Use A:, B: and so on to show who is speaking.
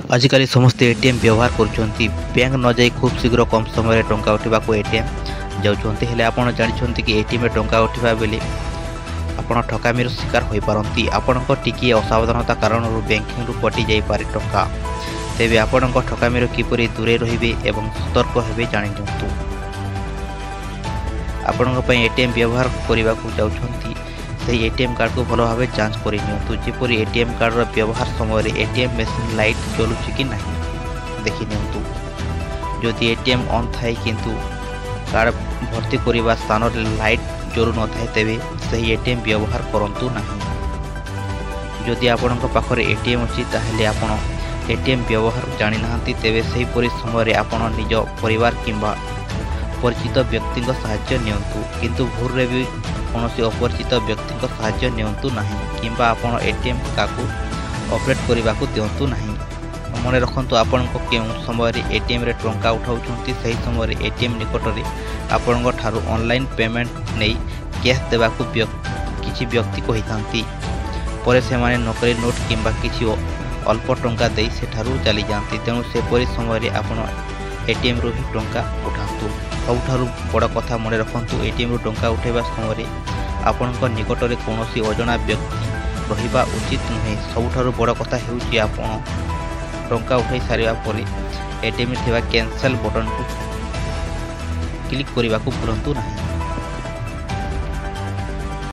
A: आजिकल समस्ते एटीएम व्यवहार करुँच बैंक न जाई खूब शीघ्र कम समय टंका उठा एटीएम जाऊँच हेले आपड़ जानते कि एटीएम टंका उठा बेले आपड़ ठकामीर शिकार हो पारती आपण टिके असावधानता कारण बैंकिंग कटि जापे टंका तेबे आपण ठकामीर किपरि दूरे रहिबे एवं सतर्क हेबे जानि दियंतु। आपण एटीएम व्यवहार करने को जाउछंती सही एटीएम कार्ड को भल भाव जांच कर जपरी एटीएम कार्ड व्यवहार समय एटीएम मशीन लाइट जलुची कि नहीं देखि नियंतु। जदि एटीएम ऑन थाए किंतु कार्ड भर्ती करने स्थान लाइट जलु न थाए तेबे सही एटीएम व्यवहार करंतु नहीं। जदि आपण पाखरे एटीएम अछि ताहेले आपण एटीएम व्यवहार जानि नाहंती तेबे सही परि समय आपण निज परिवार किंबा परिचित व्यक्ति साहाय्य नियंतु किंतु भूल रे भी कौनसी अपरिचित व्यक्ति साहाय्य नियंतु नहीं किंबा आपण एटीएम काकू ऑपरेट करने को दिंतु नहीं। मन रखु आपण केउं समय एटीएम रे टंका उठाउछंती सही समय एटीएम निकट में आपण ठारू ऑनलाइन पेमेंट नहीं कैश देवा किसी व्यक्ति कही थांती परे से माने नकली नोट किंबा किसी अल्प टंका दे सेठारू चली जाती तेणु सेपरी समय आपण एटीएम रू ही टंका उठातु। सबुठारु बड़ कथा मन रखु एटीएम रू टंका उठाइबा समय आपण निकट में कौन अजना व्यक्ति रहिबा उचित नुहे। सबुठारु बड़ कथा हेउची आपण टंका उठाई सारिबा परे एटीएम थिबा कैंसल बटन को क्लिक करने को भूलंतु नहीं।